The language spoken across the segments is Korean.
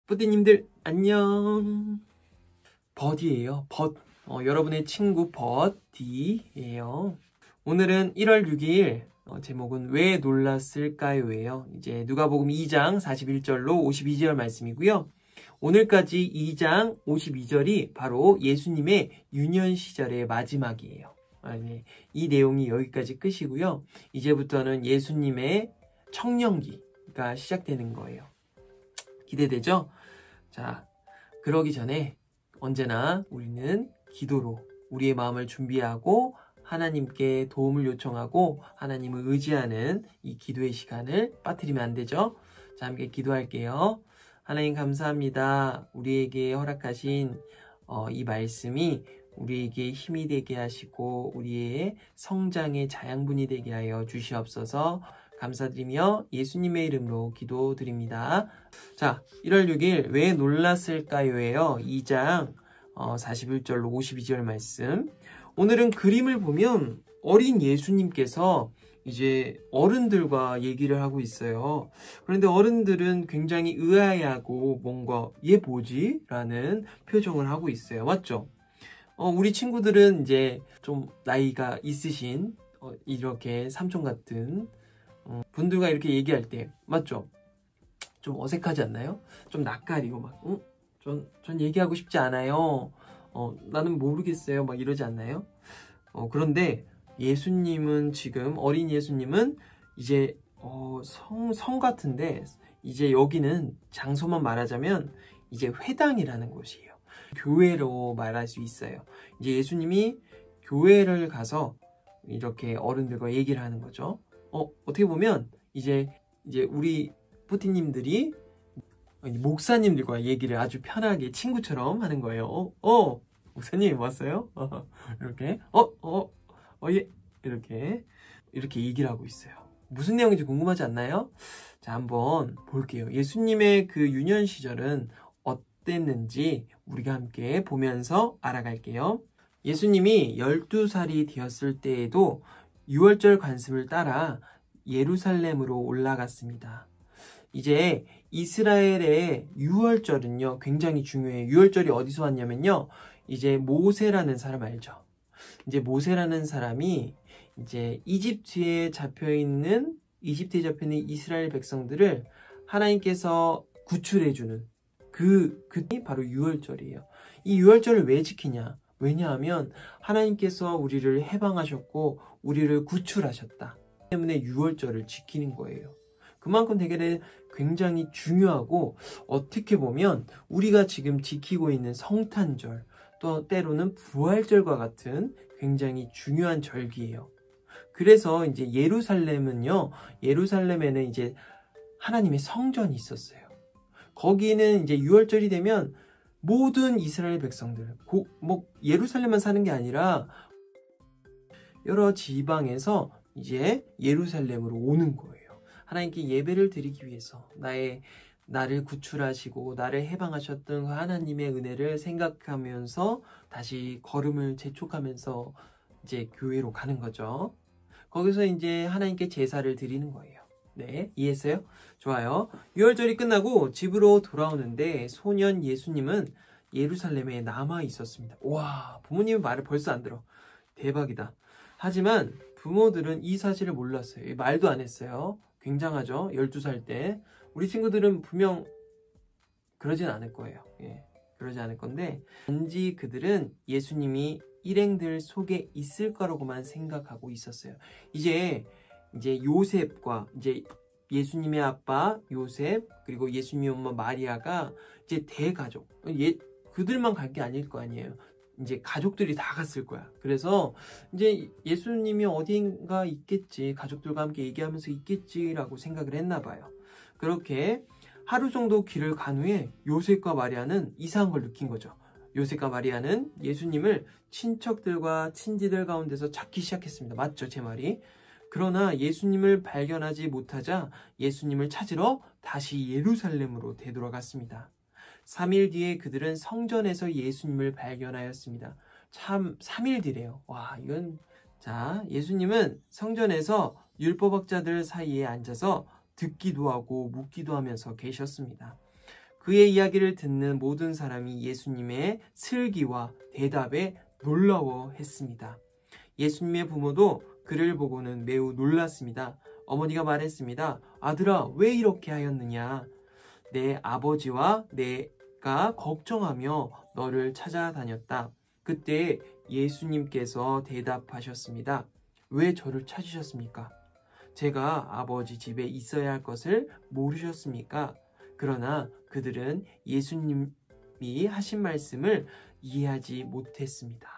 뿌디님들 안녕. 버디예요. 여러분의 친구 버디예요. 오늘은 1월 6일 제목은 왜 놀랐을까요?예요. 이제 누가복음 2장 41절로 52절 말씀이고요. 오늘까지 2장 52절이 바로 예수님의 유년 시절의 마지막이에요. 이 내용이 여기까지 끝이고요. 이제부터는 예수님의 청년기가 시작되는 거예요. 기대되죠? 자, 그러기 전에 언제나 우리는 기도로 우리의 마음을 준비하고 하나님께 도움을 요청하고 하나님을 의지하는 이 기도의 시간을 빠뜨리면 안 되죠? 자, 함께 기도할게요. 하나님 감사합니다. 우리에게 허락하신 이 말씀이 우리에게 힘이 되게 하시고 우리의 성장의 자양분이 되게 하여 주시옵소서. 감사드리며 예수님의 이름으로 기도드립니다. 자, 1월 6일 왜 놀랐을까요?예요. 2장 41절로 52절 말씀. 오늘은 그림을 보면 어린 예수님께서 이제 어른들과 얘기를 하고 있어요. 그런데 어른들은 굉장히 의아해하고 뭔가 얘 뭐지? 라는 표정을 하고 있어요. 맞죠? 우리 친구들은 이제 좀 나이가 있으신 이렇게 삼촌 같은 분들과 이렇게 얘기할 때 맞죠? 좀 어색하지 않나요? 좀 낯가리고 막 전 얘기하고 싶지 않아요. 나는 모르겠어요. 막 이러지 않나요? 그런데 예수님은 지금 어린 예수님은 이제 성 같은데 이제 여기는 장소만 말하자면 이제 회당이라는 곳이에요. 교회로 말할 수 있어요. 이제 예수님이 교회를 가서 이렇게 어른들과 얘기를 하는 거죠. 어떻게 보면 이제 우리 뿌티님들이 목사님들과 얘기를 아주 편하게 친구처럼 하는 거예요. 목사님 왔어요? 이렇게 예 이렇게 얘기를 하고 있어요. 무슨 내용인지 궁금하지 않나요? 자, 한번 볼게요. 예수님의 그 유년 시절은 어땠는지 우리가 함께 보면서 알아갈게요. 예수님이 12살이 되었을 때에도 유월절 관습을 따라 예루살렘으로 올라갔습니다. 이제 이스라엘의 유월절은요 굉장히 중요해요. 유월절이 어디서 왔냐면요, 이제 모세라는 사람 알죠? 이제 모세라는 사람이 이제 이집트에 잡혀있는 이스라엘 백성들을 하나님께서 구출해주는 그게 바로 유월절이에요. 이 유월절을 왜 지키냐? 왜냐하면 하나님께서 우리를 해방하셨고 우리를 구출하셨다 때문에 유월절을 지키는 거예요. 그만큼 되게 굉장히 중요하고, 어떻게 보면 우리가 지금 지키고 있는 성탄절, 또 때로는 부활절과 같은 굉장히 중요한 절기예요. 그래서 이제 예루살렘에는 이제 하나님의 성전이 있었어요. 거기는 이제 유월절이 되면 모든 이스라엘 백성들, 예루살렘만 사는 게 아니라 여러 지방에서 이제 예루살렘으로 오는 거예요. 하나님께 예배를 드리기 위해서 나를 구출하시고 나를 해방하셨던 그 하나님의 은혜를 생각하면서 다시 걸음을 재촉하면서 이제 교회로 가는 거죠. 거기서 이제 하나님께 제사를 드리는 거예요. 네, 이해했어요? 좋아요. 유월절이 끝나고 집으로 돌아오는데 소년 예수님은 예루살렘에 남아 있었습니다. 와, 부모님의 말을 벌써 안 들어. 대박이다. 하지만 부모들은 이 사실을 몰랐어요. 말도 안 했어요. 굉장하죠? 12살 때. 우리 친구들은 분명 그러진 않을 거예요. 그러지 않을 건데, 단지 그들은 예수님이 일행들 속에 있을 거라고만 생각하고 있었어요. 이제 요셉과 이제 예수님의 아빠 요셉, 그리고 예수님의 엄마 마리아가 이제 대가족, 그들만 갈 게 아닐 거 아니에요. 이제 가족들이 다 갔을 거야. 그래서 이제 예수님이 어딘가 있겠지, 가족들과 함께 얘기하면서 있겠지라고 생각을 했나 봐요. 그렇게 하루 정도 길을 간 후에 요셉과 마리아는 이상한 걸 느낀 거죠. 요셉과 마리아는 예수님을 친척들과 친지들 가운데서 찾기 시작했습니다. 맞죠? 제 말이. 그러나 예수님을 발견하지 못하자 예수님을 찾으러 다시 예루살렘으로 되돌아갔습니다. 3일 뒤에 그들은 성전에서 예수님을 발견하였습니다. 참 3일 뒤래요. 와, 이건. 자, 예수님은 성전에서 율법학자들 사이에 앉아서 듣기도 하고 묻기도 하면서 계셨습니다. 그의 이야기를 듣는 모든 사람이 예수님의 슬기와 대답에 놀라워했습니다. 예수님의 부모도 그를 보고는 매우 놀랐습니다. 어머니가 말했습니다. 아들아, 왜 이렇게 하였느냐? 내 아버지와 내가 걱정하며 너를 찾아다녔다. 그때 예수님께서 대답하셨습니다. 왜 저를 찾으셨습니까? 제가 아버지 집에 있어야 할 것을 모르셨습니까? 그러나 그들은 예수님이 하신 말씀을 이해하지 못했습니다.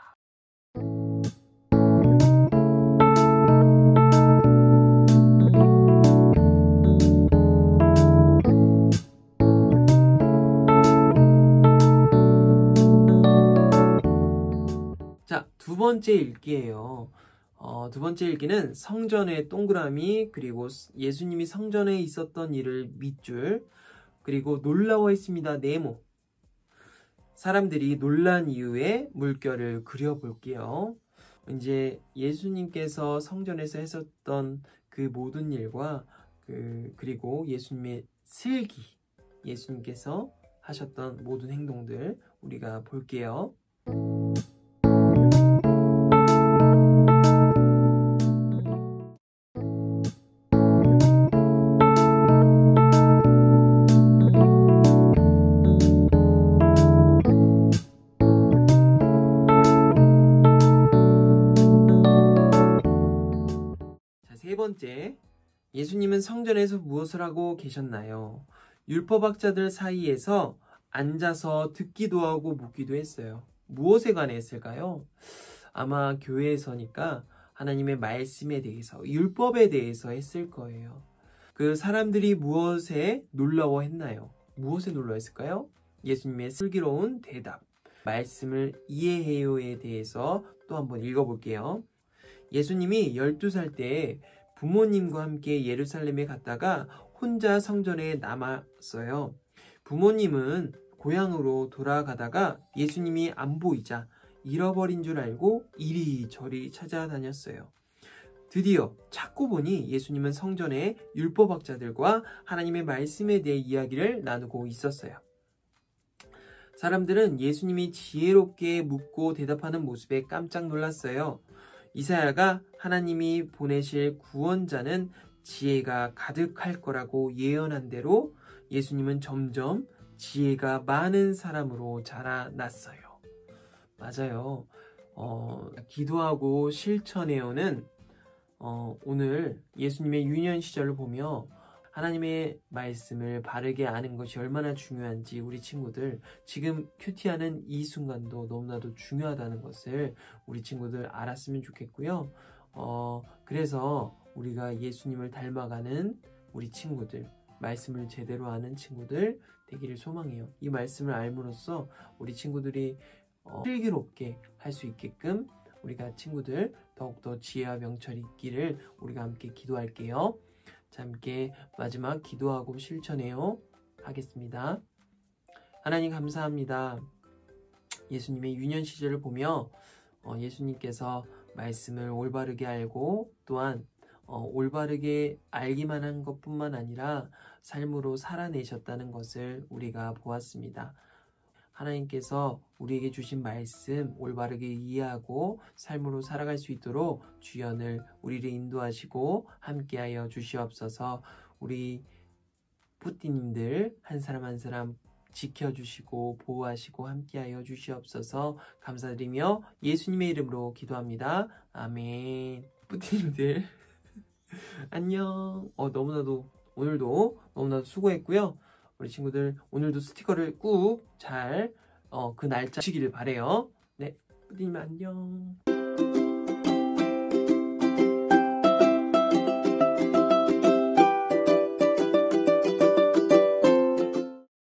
자, 두 번째 읽기예요. 두 번째 읽기는 성전의 동그라미, 그리고 예수님이 성전에 있었던 일을 밑줄, 그리고 놀라워했습니다. 네모. 사람들이 놀란 이유의 물결을 그려볼게요. 이제 예수님께서 성전에서 했었던 그 모든 일과 그리고 예수님의 슬기, 예수님께서 하셨던 모든 행동들 우리가 볼게요. 세 번째, 예수님은 성전에서 무엇을 하고 계셨나요? 율법학자들 사이에서 앉아서 듣기도 하고 묻기도 했어요. 무엇에 관해 했을까요? 아마 교회에서니까 하나님의 말씀에 대해서, 율법에 대해서 했을 거예요. 그 사람들이 무엇에 놀라워했나요? 무엇에 놀라워했을까요? 예수님의 슬기로운 대답, 말씀을 이해해요에 대해서 또 한번 읽어볼게요. 예수님이 12살 때 부모님과 함께 예루살렘에 갔다가 혼자 성전에 남았어요. 부모님은 고향으로 돌아가다가 예수님이 안 보이자 잃어버린 줄 알고 이리저리 찾아다녔어요. 드디어 찾고 보니 예수님은 성전에 율법학자들과 하나님의 말씀에 대해 이야기를 나누고 있었어요. 사람들은 예수님이 지혜롭게 묻고 대답하는 모습에 깜짝 놀랐어요. 이사야가 하나님이 보내실 구원자는 지혜가 가득할 거라고 예언한 대로 예수님은 점점 지혜가 많은 사람으로 자라났어요. 맞아요. 기도하고 실천해오는 오늘 예수님의 유년 시절을 보며 하나님의 말씀을 바르게 아는 것이 얼마나 중요한지 우리 친구들 지금 큐티하는 이 순간도 너무나도 중요하다는 것을 우리 친구들 알았으면 좋겠고요. 그래서 우리가 예수님을 닮아가는 우리 친구들, 말씀을 제대로 아는 친구들 되기를 소망해요. 이 말씀을 알므로써 우리 친구들이 슬기롭게 할 수 있게끔 우리가 친구들 더욱더 지혜와 명철이 있기를 우리가 함께 기도할게요. 자, 함께 마지막 기도하고 실천해요 하겠습니다. 하나님 감사합니다. 예수님의 유년 시절을 보며 예수님께서 말씀을 올바르게 알고 또한 올바르게 알기만 한 것뿐만 아니라 삶으로 살아내셨다는 것을 우리가 보았습니다. 하나님께서 우리에게 주신 말씀 올바르게 이해하고 삶으로 살아갈 수 있도록 주연을 우리를 인도하시고 함께하여 주시옵소서. 우리 뿌띠님들 한 사람 한 사람 지켜주시고 보호하시고 함께하여 주시옵소서. 감사드리며 예수님의 이름으로 기도합니다. 아멘. 뿌띠님들 안녕. 오늘도 너무나도 수고했고요. 우리 친구들 오늘도 스티커를 꾹 잘 그 날짜 주시기를 바래요. 네, 뿌띠님 안녕.